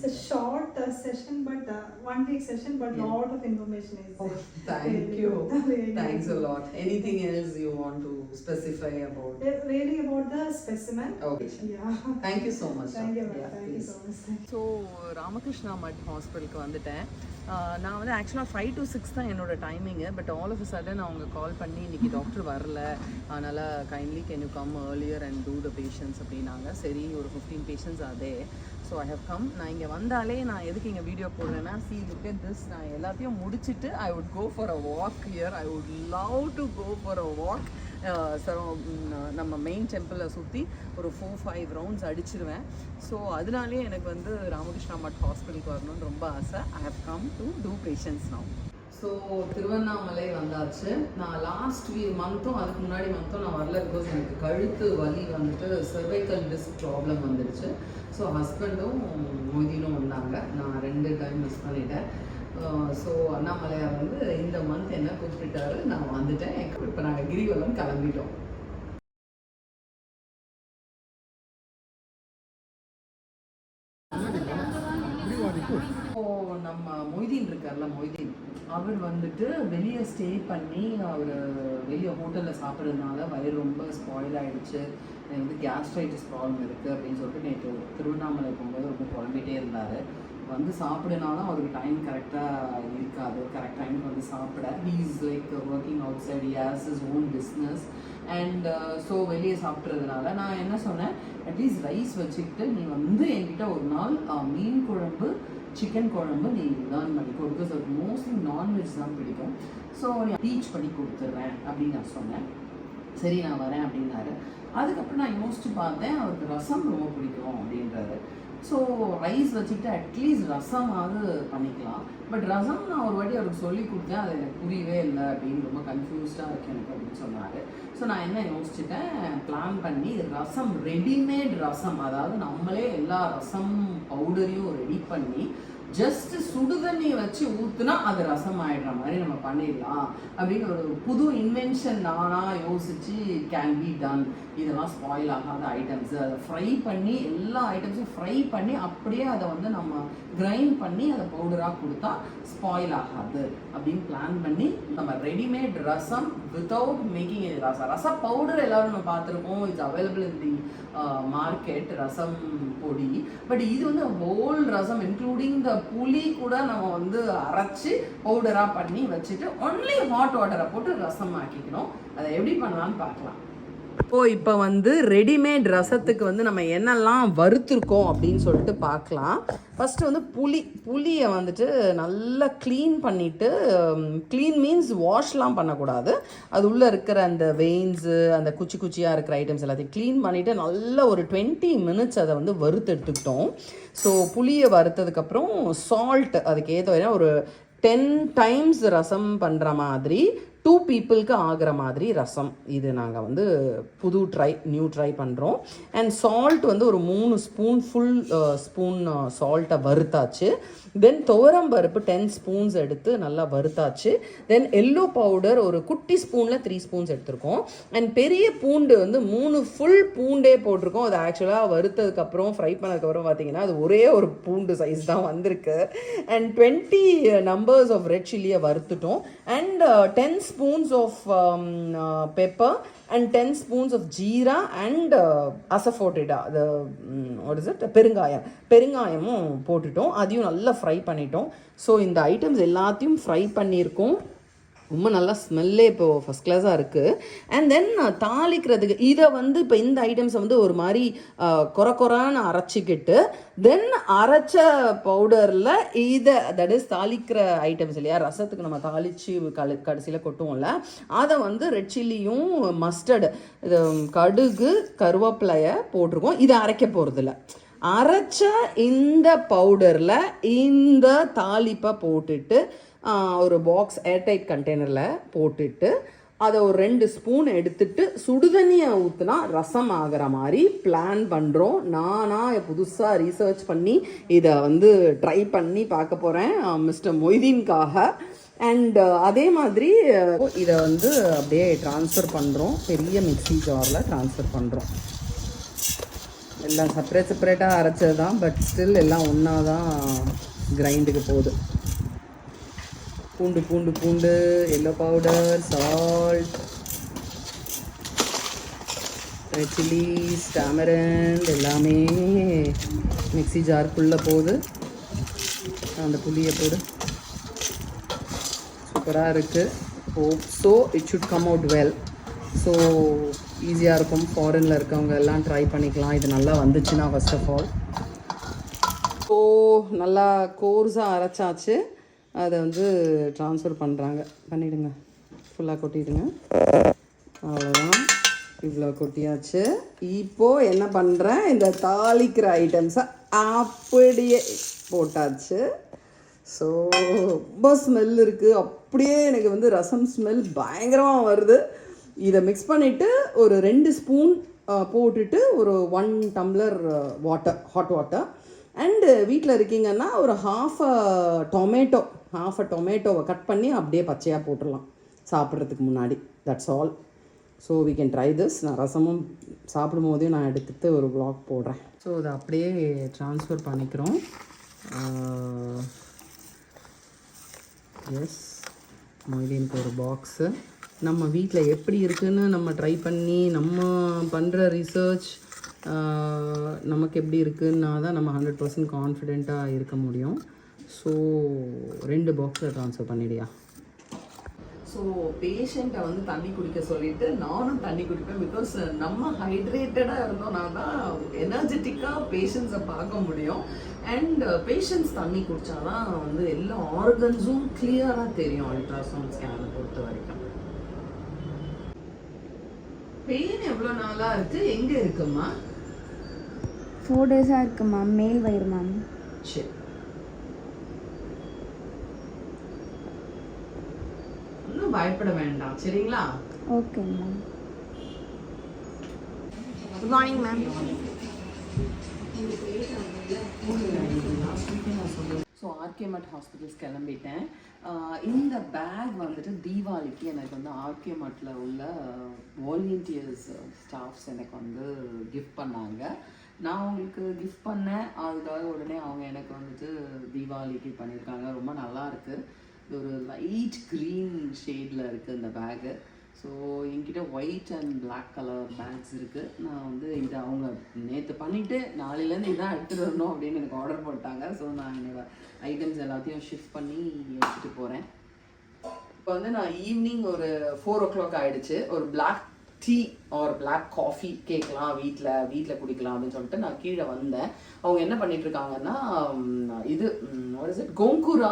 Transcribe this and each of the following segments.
It's a short session, but 1 week session, but lot of information is there. Thank you. Thanks a lot. Anything else you want to specify about? Really about the specimen. Okay. Yeah. Thank you so much. Thank you. Yeah, Thank you so much. So Ramakrishna மட் ஹாஸ்பிட்டலுக்கு வந்துட்டேன். நான் வந்து ஆக்சுவலாக 5 to 6 தான் என்னோட timing. But all of a sudden அவங்க call பண்ணி இன்றைக்கி டாக்டர் வரல, அதனால் kindly can you come earlier and do the patients அப்படின்னாங்க. சரி, ஒரு 15 பேஷண்ட்ஸ் அதே. So I have come. நான் இங்கே வந்தாலே நான் எதுக்கு இங்கே வீடியோ போடுறேன்னா, சி லுக் அட் திஸ், நான் எல்லாத்தையும் முடிச்சுட்டு I would go for a walk here. I would love to go for a walk. நம்ம மெயின் டெம்பிளை சுற்றி ஒரு 4-5 ரவுண்ட்ஸ் அடிச்சிருவேன். ஸோ அதனாலே எனக்கு வந்து ராமகிருஷ்ணா மட் ஹாஸ்பிட்டலுக்கு வரணும்னு ரொம்ப ஆசை. I have come to to patients now. So Tiruvannamalai வந்தாச்சு. நான் லாஸ்ட் மந்த்தும் அதுக்கு முன்னாடி மந்த்தும் நான் வரல, பிகாஸ் எனக்கு கழுத்து வலி வந்துட்டு சர்வைக்கல் டிஸ்க் ப்ராப்ளம் வந்துடுச்சு. ஸோ ஹஸ்பண்டும் மொய்தீனும் வந்தாங்க. நான் 2 டைம் மிஸ் பண்ணிட்டேன். ஸோ அண்ணாமலையார் வந்து இந்த மந்த் என்ன கூப்பிட்டுட்டாரு, நான் வந்துட்டேன். இப்போ நாங்கள் கிரிவலம் கிளம்பிட்டோம். இப்போது நம்ம மொய்தீன் இருக்கார்ல, மொய்தீன் அவர் வந்துட்டு வெளியே ஸ்டே பண்ணி அவர் வெளியே ஹோட்டலில் சாப்பிட்றதுனால வயிறு ரொம்ப ஸ்பாயில் ஆகிடுச்சு, எனக்கு வந்து கேஸ்ட்ரைட்டிஸ் ப்ராப்ளம் இருக்குது அப்படின்னு சொல்லிட்டு நேற்று திருவண்ணாமலை போகும்போது ரொம்ப புலம்பிகிட்டே இருந்தார். வந்து சாப்பிடுனாலும் அவருக்கு டைம் கரெக்டாக இருக்காது, கரெக்ட் டைமுக்கு வந்து சாப்பிட. He is like working outside, he has his own business. And so வெளியே சாப்பிட்றதுனால நான் என்ன சொன்னேன், அட்லீஸ்ட் ரைஸ் வச்சுக்கிட்டு நீ வந்து என்கிட்ட ஒரு நாள் மீன் குழம்பு சிக்கன் குழம்பு நீ லேர்ன் பண்ணிக்கோ, பிகாஸ் அவருக்கு மோஸ்ட்லி நான்வெஜ் தான் பிடிக்கும். ஸோ நீ டீச் பண்ணி கொடுத்துட்றேன் அப்படின்னு நான் சொன்னேன். சரி நான் வரேன் அப்படின்னாரு. அதுக்கப்புறம் நான் யோசிச்சு பார்த்தேன், அவருக்கு ரசம் ரொம்ப பிடிக்கும் அப்படின்றாரு. ஸோ ரைஸ் வச்சுக்கிட்டு அட்லீஸ்ட் ரசமாவது பண்ணிக்கலாம். பட் ரசம் நான் ஒரு வாட்டி அவருக்கு சொல்லி கொடுத்தேன், அது எனக்கு புரியவே இல்லை அப்படின்னு, ரொம்ப கன்ஃபியூஸ்டாக இருக்கு எனக்கு அப்படின்னு சொன்னார். ஸோ நான் என்ன யோசிச்சுட்டேன், பிளான் பண்ணி ரசம், ரெடிமேட் ரசம், அதாவது நம்மளே எல்லா ரசம் பவுடரையும் ரெடி பண்ணி ஜஸ்ட் சுடுதண்ணியை வச்சு ஊற்றுனா அது ரசம் ஆகிடுற மாதிரி நம்ம பண்ணிடலாம் அப்படின்னு ஒரு புது இன்வென்ஷன் நானாக யோசித்து கேன் பி டன். இதெல்லாம் ஸ்பாயில் ஆகாத ஐட்டம்ஸு, அதை ஃப்ரை பண்ணி எல்லா ஐட்டம்ஸும் ஃப்ரை பண்ணி அப்படியே அதை வந்து நம்ம கிரைண்ட் பண்ணி அதை பவுடராக கொடுத்தா ஸ்பாயில் ஆகாது அப்படின்னு பிளான் பண்ணி நம்ம ரெடிமேட் ரசம் வித்தவுட் மேக்கிங் இது ரச பவுடர் எல்லோரும் நம்ம பார்த்துருக்கோம். It's available in the market, rasam பொடி. பட் இது வந்து ஹோல் ரசம் இன்க்ளூடிங் த புளி கூட நம்ம வந்து அரைச்சி பவுடராக பண்ணி வச்சுட்டு ஒன்லி ஹாட் வாட்டரை போட்டு ரசம் ஆக்கிக்கணும். அதை எப்படி பண்ணலான்னு பார்க்கலாம். இப்போ வந்து ரெடிமேட் ரசத்துக்கு வந்து நம்ம என்னெல்லாம் வறுத்துருக்கோம் அப்படின்னு சொல்லிட்டு பார்க்கலாம். ஃபஸ்ட்டு வந்து புளியை வந்துட்டு நல்லா க்ளீன் பண்ணிவிட்டு, க்ளீன் மீன்ஸ் வாஷ்லாம் பண்ணக்கூடாது, அது உள்ளே இருக்கிற அந்த வெயின்ஸு அந்த குச்சியாக இருக்கிற ஐட்டம்ஸ் எல்லாத்தையும் க்ளீன் பண்ணிவிட்டு நல்லா ஒரு 20 minutes அதை வந்து வறுத்து எடுத்துக்கிட்டோம். ஸோ புளியை வறுத்ததுக்கப்புறம் சால்ட் அதுக்கு ஏற்ற ஒரு 10 times ரசம் பண்ணுற மாதிரி 2 peopleக்கு ஆகிற மாதிரி ரசம். இது நாங்கள் வந்து நியூ ட்ரை பண்ணுறோம். அண்ட் சால்ட் வந்து ஒரு 3 ஸ்பூன், ஃபுல் ஸ்பூன் சால்ட்டை வறுத்தாச்சு. தென் துவரம்பருப்பு 10 ஸ்பூன்ஸ் எடுத்து நல்லா வறுத்தாச்சு. தென் எல்லோ பவுடர் ஒரு குட்டி ஸ்பூனில் 3 ஸ்பூன்ஸ் எடுத்திருக்கோம். அண்ட் பெரிய பூண்டு வந்து 3 ஃபுல் பூண்டே போட்டிருக்கோம். அது ஆக்சுவலாக வறுத்ததுக்கப்புறம் ஃப்ரை பண்ணதுக்கப்புறம் பார்த்தீங்கன்னா அது ஒரே ஒரு பூண்டு சைஸ் தான் வந்திருக்கு. அண்ட் 20 numbers ஆஃப் ரெட் சில்லியை வறுத்துட்டோம். And 10 spoons of pepper and 10 spoons of jeera and asafoetida, the what is it, பெருங்காயமும் போட்டுட்டோம். அதையும் நல்லா ஃப்ரை பண்ணிட்டோம். ஸோ இந்த ஐட்டம்ஸ் எல்லாத்தையும் ஃப்ரை பண்ணியிருக்கோம். ரொம்ப நல்லா ஸ்மெல்லே இப்போது ஃபஸ்ட் கிளாஸாக இருக்குது. அண்ட் தென் தாளிக்கிறதுக்கு இதை வந்து இப்போ இந்த ஐட்டம்ஸை வந்து ஒரு மாதிரி கொரான்னு அரைச்சிக்கிட்டு தென் அரைச்ச பவுடரில் இதை தட் இஸ் தாளிக்கிற ஐட்டம்ஸ் இல்லையா, ரசத்துக்கு நம்ம தாளித்து கடைசியில் கொட்டுவோம்ல, அதை வந்து ரெட் சில்லியும் மஸ்டர்டு இது கடுகு கருவேப்பிலையை போட்டிருக்கோம். இதை அரைக்க போகிறதில்ல, அரைச்ச இந்த பவுடரில் இந்த தாளிப்பை போட்டுட்டு ஒரு பாக்ஸ் ஏர்டைட் கண்டெய்னரில் போட்டுட்டு அதை ஒரு 2 ஸ்பூன் எடுத்துட்டு சுடுதண்ணியை ஊற்றுனா ரசம் ஆகிற மாதிரி பிளான் பண்ணுறோம். நானாக புதுசாக ரீசர்ச் பண்ணி இதை வந்து ட்ரை பண்ணி பார்க்க போகிறேன் மிஸ்டர் மொய்தீன்காக. அண்ட் அதே மாதிரி இதை வந்து அப்படியே ட்ரான்ஸ்ஃபர் பண்ணுறோம், பெரிய மிக்ஸி ஜாரில் ட்ரான்ஸ்ஃபர் பண்ணுறோம். எல்லாம் செப்பரேட்டாக அரைச்சது தான், பட் ஸ்டில் எல்லாம் ஒன்றா தான் கிரைண்டுக்கு போகுது. பூண்டு yellow powder, salt, red chillies, டேமரண்ட் எல்லாமே மிக்ஸி ஜாருக்குள்ளே போகுது. அந்த புளியை போடு. சூப்பராக இருக்குது. Hope so it should come out well. So ஈஸியாக இருக்கும். ஃபாரினில் இருக்கவங்க எல்லாம் ட்ரை பண்ணிக்கலாம். இது நல்லா வந்துச்சுன்னா ஃபர்ஸ்ட் ஆஃப் ஆல். ஸோ நல்லா கோர்ஸாக அரைச்சாச்சு. அதை வந்து ட்ரான்ஸ்ஃபர் பண்ணிவிடுங்க. ஃபுல்லாக கொட்டிடுங்க. அவ்வளோதான், இவ்வளோ கொட்டியாச்சு. இப்போது என்ன பண்ணுறேன், இந்த தாளிக்கிற ஐட்டம்ஸை அப்படியே போட்டாச்சு. ஸோ ரொம்ப ஸ்மெல் இருக்குது. அப்படியே எனக்கு வந்து ரசம் ஸ்மெல் பயங்கரமாக வருது. இதை மிக்ஸ் பண்ணிவிட்டு ஒரு 2 ஸ்பூன் போட்டுட்டு ஒரு 1 tumbler water, hot water. And வீட்டில் இருக்கீங்கன்னா ஒரு ஹாஃப் அ டொமேட்டோவை கட் பண்ணி அப்படியே பச்சையாக போட்டுடலாம் சாப்பிட்றதுக்கு முன்னாடி. That's all. So we can try this. நான் ரசமும் சாப்பிடும் போதே நான் எடுத்துகிட்டு ஒரு vlog போடுறேன். ஸோ அதை அப்படியே ட்ரான்ஸ்ஃபர் பண்ணிக்கிறோம். எஸ், மொய்தீனுக்கு ஒரு பாக்ஸு. நம்ம வீட்டில் எப்படி இருக்குதுன்னு நம்ம ட்ரை பண்ணி நம்ம பண்ணுற ரிசர்ச் நமக்கு எப்படி இருக்குன்னா தான் நம்ம 100% கான்ஃபிடெண்ட்டாக இருக்க முடியும். ஸோ 2 பாக்ஸில் ட்ரான்ஸ்ஃபர் பண்ணிடியா. ஸோ பேஷண்ட்டை வந்து தண்ணி குடிக்க சொல்லிவிட்டு நானும் தண்ணி குடிப்பேன். பிகாஸ் நம்ம ஹைட்ரேட்டடாக இருந்தோம்னா தான் எனர்ஜெட்டிக்காக பேஷண்ட்ஸை பார்க்க முடியும். அண்ட் பேஷண்ட்ஸ் தண்ணி குடித்தாதான் வந்து எல்லா ஆர்கன்ஸும் கிளியராக தெரியும் அல்ட்ராசவுண்ட் ஸ்கேனை பொறுத்த வரைக்கும். பெயின் எவ்வளோ நாளாக இருக்குது? எங்கே இருக்குமா? 4 டேஸாக இருக்குது மேம். மேல் வயிறு மேம். சரி, ஒன்றும் பயப்பட வேண்டாம், சரிங்களா? Okay ma'am. Good morning ma'am. So ஆர்கே மட் ஹாஸ்பிட்டல்ஸ் கிளம்பிட்டேன். இந்த பேக் வந்துட்டு தீபாவளிக்கு எனக்கு வந்து ஆர்கே மட்டில் உள்ள வாலண்டியர்ஸ் ஸ்டாஃப்ஸ் எனக்கு வந்து கிஃப்ட் பண்ணாங்க. நான் அவங்களுக்கு கிஃப்ட் பண்ணேன். அதுக்காக உடனே அவங்க எனக்கு வந்துட்டு தீபாவளிக்கு பண்ணியிருக்காங்க. ரொம்ப நல்லா இருக்குது. இது ஒரு லைட் க்ரீன் ஷேடில் இருக்குது இந்த பேகு. ஸோ என்கிட்ட white and black colour bags இருக்குது. நான் வந்து இதை அவங்க நேற்று பண்ணிவிட்டு நாளையிலேருந்து இதான் எடுத்துகிட்டு வரணும் அப்படின்னு எனக்கு ஆர்டர் போட்டாங்க. ஸோ நான் என்னோடய ஐட்டம்ஸ் எல்லாத்தையும் ஷிஃப்ட் பண்ணி எடுத்துகிட்டு போகிறேன். இப்போ வந்து நான் ஈவினிங் ஒரு 4 o'clock ஆகிடுச்சு. ஒரு black tea or black coffee கேட்கலாம் வீட்டில் குடிக்கலாம் அப்படின்னு சொல்லிட்டு நான் கீழே வந்தேன். அவங்க என்ன பண்ணிகிட்ருக்காங்கன்னா இது கோங்கூரா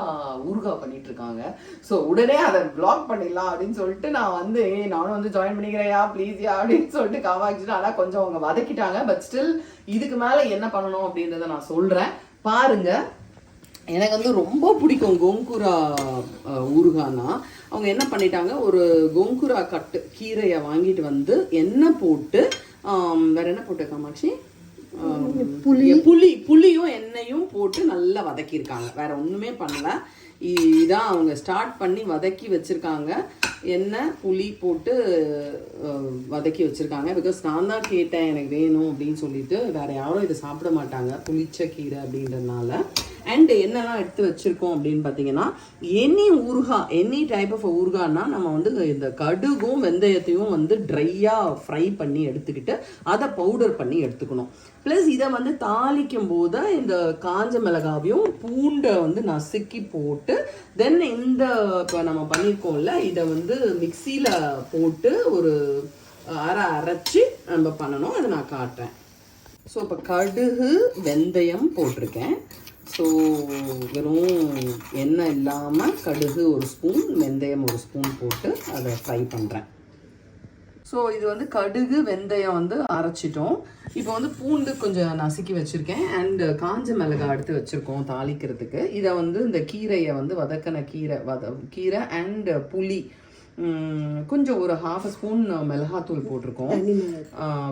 ஊறுகாய் பண்ணிகிட்ருக்காங்க. ஸோ உடனே அதை ப்ளாக் பண்ணிடலாம் அப்படின்னு சொல்லிட்டு நான் வந்து நானும் வந்து ஜாயின் பண்ணிக்கிறேயா ப்ளீஸ்யா அப்படின்னு சொல்லிட்டு காவாக்கிட்டு, ஆனால் கொஞ்சம் அவங்க வதக்கிட்டாங்க. பட் ஸ்டில் இதுக்கு மேலே என்ன பண்ணணும் அப்படின்றத நான் சொல்கிறேன், பாருங்கள். எனக்கு வந்து ரொம்ப பிடிக்கும் கோங்கூரா ஊறுகானா. அவங்க என்ன பண்ணிட்டாங்க, ஒரு கோங்கூரா கட்டு கீரையை வாங்கிட்டு வந்து எண்ணெய் போட்டு வேற என்ன போட்டு காமாட்சி, புளியும் எண்ணெயும் போட்டு நல்லா வதக்கியிருக்காங்க. வேற ஒன்றுமே பண்ணல. இதான் அவங்க ஸ்டார்ட் பண்ணி வதக்கி வச்சுருக்காங்க. எண்ணெய் புளி போட்டு வதக்கி வச்சுருக்காங்க. பிகாஸ் நான் தான் கேட்டேன் எனக்கு வேணும் அப்படின்னு சொல்லிட்டு. வேறு யாரும் இதை சாப்பிட மாட்டாங்க புளிச்ச கீரை அப்படின்றதுனால. அண்ட் என்னெல்லாம் எடுத்து வச்சுருக்கோம் அப்படின்னு பார்த்தீங்கன்னா, எனி டைப் ஆஃப் ஊறுகான்னா நம்ம வந்து இந்த கடுகும் வெந்தயத்தையும் வந்து ட்ரையாக ஃப்ரை பண்ணி எடுத்துக்கிட்டு அதை பவுடர் பண்ணி எடுத்துக்கணும். ப்ளஸ் இதை வந்து தாளிக்கும் போது இந்த காஞ்ச மிளகாவையும் பூண்டை வந்து நசுக்கி போட்டு தென் இந்த இப்போ நம்ம பண்ணியிருக்கோம்ல இதை வந்து மிக்சியில் போட்டு ஒரு அரைச்சி நம்ம பண்ணணும். அதை நான் காட்டுறேன். ஸோ இப்போ கடுகு வெந்தயம் போட்டிருக்கேன். ஸோ வெறும் எண்ணெய் இல்லாமல் கடுகு 1 ஸ்பூன் வெந்தயம் 1 ஸ்பூன் போட்டு அதை ஃப்ரை பண்ணுறேன். ஸோ இது வந்து கடுகு வெந்தயம் வந்து அரைச்சிட்டோம். இப்போ வந்து பூண்டு கொஞ்சம் நசுக்கி வச்சுருக்கேன். அண்டு காஞ்ச மிளகாய் எடுத்து வச்சுருக்கோம் தாளிக்கிறதுக்கு. இதை வந்து இந்த கீரையை வந்து வதக்கின கீரை அண்டு புளி கொஞ்சம் ஒரு 1/2 ஸ்பூன் மிளகாத்தூள் போட்டிருக்கோம்.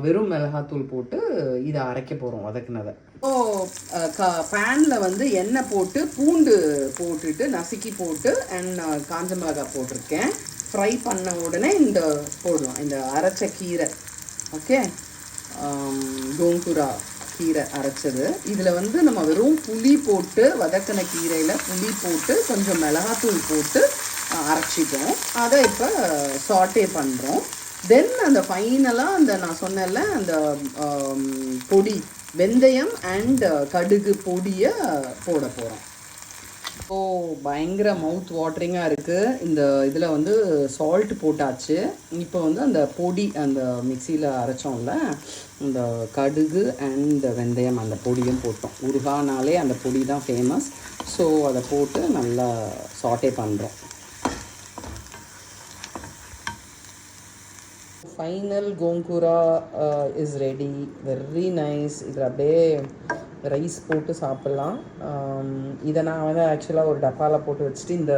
வெறும் மிளகாத்தூள் போட்டு இதை அரைக்க போகிறோம் வதக்குனதை. ஸோ பேனில் வந்து எண்ணெய் போட்டு பூண்டு போட்டுட்டு நசுக்கி போட்டு அண்ட் காஞ்ச மிளகாய் போட்டிருக்கேன். ஃப்ரை பண்ண உடனே இந்த போடலாம் இந்த அரைச்ச கீரை. ஓகே, கோங்கூரா கீரை அரைச்சது. இதில் வந்து நம்ம வெறும் புளி போட்டு வதக்கின கீரையில் புளி போட்டு கொஞ்சம் மிளகாத்தூள் போட்டு அரைச்சிட்டோம். அதை இப்போ சாட்டே பண்ணுறோம். தென் அந்த ஃபைனலாக அந்த நான் சொன்னேன்ல அந்த பொடி வெந்தயம் அண்ட் கடுகு பொடியை போட போகிறோம். ஸோ பயங்கர மவுத் வாட்டரிங்காக இருக்குது. இந்த இதில் வந்து சால்ட் போட்டாச்சு. இப்போ வந்து அந்த பொடி அந்த மிக்சியில் அரைச்சோம்ல இந்த கடுகு அண்ட் வெந்தயம் அந்த பொடியும் போட்டோம். ஊறுகானாலே அந்த பொடி தான் ஃபேமஸ். ஸோ அதை போட்டு நல்லா சாட்டே பண்ணுறோம். Final gongura is ready. Very nice. இதில் அப்படியே ரைஸ் போட்டு சாப்பிட்லாம். இதை நான் வந்து ஆக்சுவலாக ஒரு டப்பாவில் போட்டு வச்சுட்டு இந்த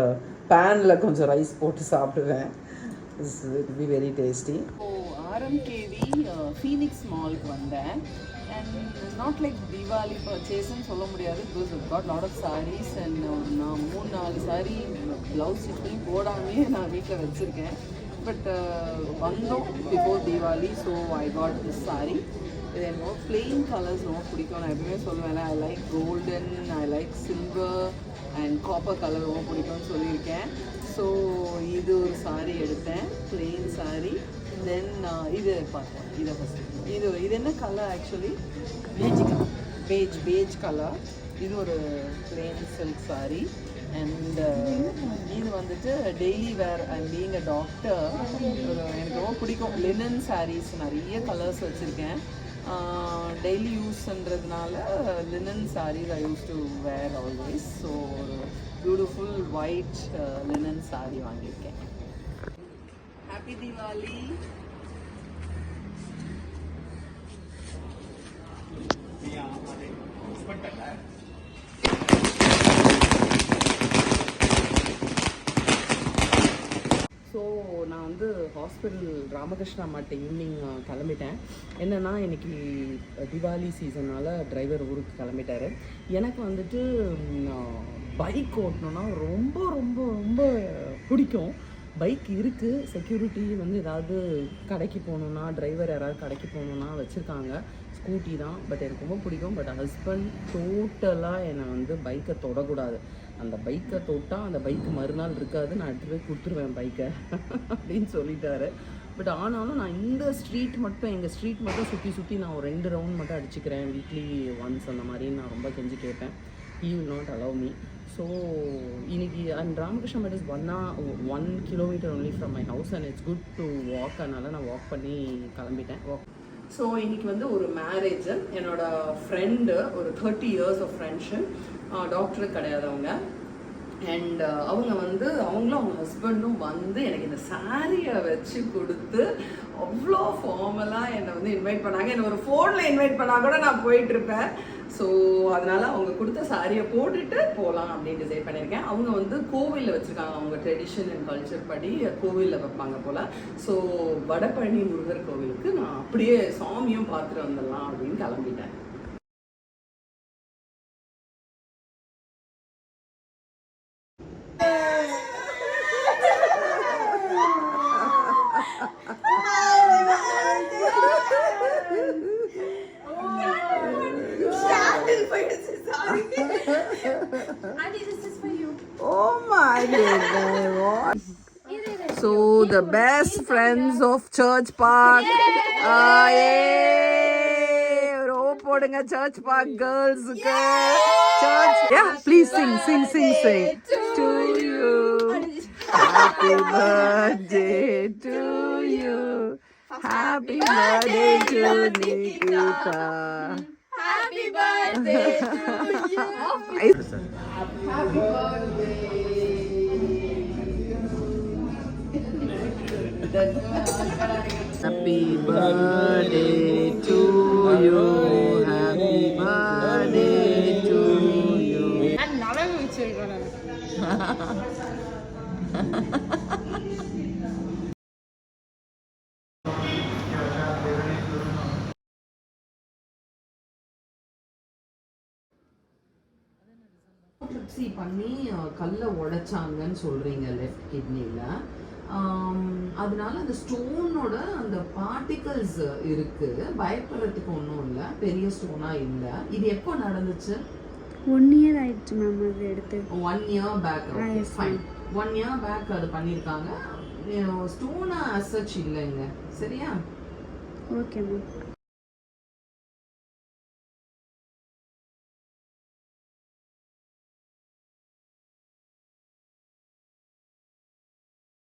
பேனில் கொஞ்சம் ரைஸ் போட்டு சாப்பிடுவேன். It be very tasty. So RMKV Phoenix மாலுக்கு வந்தேன். அண்ட் நாட் லைக் தீபாவளி பர்ச்சேஸ்ன்னு சொல்ல முடியாது. Because it got lot of saris and நான் 3-4 சாரீ ப்ளவுஸ் ஸ்டிச் பண்ணி போடாமே நான் வீட்டில் வச்சுருக்கேன். பட் வந்தோம் before Deepavali. So I got this sari. இது என்னமோ பிளெயின் கலர்ஸ் ரொம்ப பிடிக்கும். நான் எப்பவுமே சொல்லுவேன் I like golden, I like silver and copper colour ரொம்ப பிடிக்கும்னு சொல்லியிருக்கேன். ஸோ இது ஒரு சாரீ எடுத்தேன், பிளெயின் சாரீ. தென் இது பார்த்தேன். இதை ஃபஸ்ட்டு இது என்ன கலர் ஆக்சுவலி? Beige colour. இது ஒரு பிளெயின் சில்க் சாரீ. அண்ட் இது வந்துட்டு daily wear. And being a doctor எனக்கு ரொம்ப பிடிக்கும் லினன் சாரீஸ். நிறைய கலர்ஸ் வச்சுருக்கேன். டெய்லி யூஸ்ன்றதுனால linen saris I use to wear always. So ஒரு பியூட்டிஃபுல் ஒயிட் லினன் சாரீ வாங்கியிருக்கேன். ஹாப்பி தீபாவளி. ஸோ நான் வந்து ஹாஸ்பிட்டல் ராமகிருஷ்ணா அம்மாட்ட ஈவினிங் கிளம்பிட்டேன். என்னென்னா இன்றைக்கி தீபாவளி சீசனால் டிரைவர் ஊருக்கு கிளம்பிட்டார். எனக்கு வந்துட்டு பைக் ஓட்டணுன்னா ரொம்ப ரொம்ப ரொம்ப பிடிக்கும். பைக் இருக்குது. செக்யூரிட்டி வந்து ஏதாவது கடைக்கு போகணுன்னா, டிரைவர் யாராவது கடைக்கு போகணுன்னா வச்சுருக்காங்க. ஸ்கூட்டி தான். பட் எனக்கு ரொம்ப பிடிக்கும். பட் ஹஸ்பண்ட் டோட்டலாக என்னை வந்து பைக்கை தொடக்கூடாது. அந்த பைக்கை தொட்டால் அந்த பைக்கு மறுநாள் இருக்காது, நான் எடுத்துகிட்டு போய் கொடுத்துருவேன் பைக்கை அப்படின்னு சொல்லிட்டாரு. பட் ஆனாலும் நான் இந்த ஸ்ட்ரீட் மட்டும், எங்கள் ஸ்ட்ரீட் மட்டும் சுற்றி நான் ஒரு 2 ரவுண்ட் மட்டும் அடிச்சுக்கிறேன் வீக்லி ஒன்ஸ் அந்த மாதிரி நான் ரொம்ப கெஞ்சி கேட்பேன். he will not allow me. So இன்னைக்கு and Ramakrishna Mat is 1 kilometer only from my house and it's good to walk. அதனால் நான் வாக் பண்ணி கிளம்பிட்டேன். ஸோ இன்றைக்கி வந்து ஒரு மேரேஜ். என்னோட ஃப்ரெண்டு, ஒரு 30 years of friendship. டாக்டரு கிடையாது அவங்க. அண்ட் அவங்க வந்து அவங்களும் அவங்க ஹஸ்பண்டும் வந்து எனக்கு இந்த சாரியை வச்சு கொடுத்து அவ்வளோ ஃபார்மலாக என்னை வந்து இன்வைட் பண்ணாங்க. என்னை ஒரு ஃபோனில் இன்வைட் பண்ணால் கூட நான் போயிட்டுருப்பேன். ஸோ அதனால் அவங்க கொடுத்த சாரியை போட்டுட்டு போகலாம் அப்படின்னு டிசைட் பண்ணியிருக்கேன். அவங்க வந்து கோவிலில் வச்சுருக்காங்க. அவங்க ட்ரெடிஷன் அண்ட் கல்ச்சர் படி கோவிலில் வைப்பாங்க போல். ஸோ வடபழனி முருகர் கோவிலுக்கு நான் அப்படியே சாமியும் பார்த்துட்டு வந்துடலாம் அப்படின்னு கிளம்பிட்டேன். Auntie, this is for you. Oh my goodness. So the best friends of Church Park. Podunga Church Park girls. Church. Yeah, please sing. To you. Happy birthday to you. Happy birthday to Nikita. Happy birthday to you. Happy birthday. Happy birthday to you. Happy birthday to you. And now I'm children. பண்ணி கல்லை உடைச்சாங்கன்னு சொல்கிறீங்க left கிட்னியில். அதனால அந்த ஸ்டோனோட அந்த particles இருக்கு, பயப்படுறதுக்கு ஒன்றும் இல்லை, பெரிய ஸ்டோனா இல்லை. இது எப்போ நடந்துச்சு? 1 year ஆயிடுச்சு மேம் அது எடுத்து. 1 year back. yes, fine. 1 year back அது பண்ணியிருக்காங்க. ஸ்டோனா அசச் இல்லைங்க. சரியா? Okay ma'am.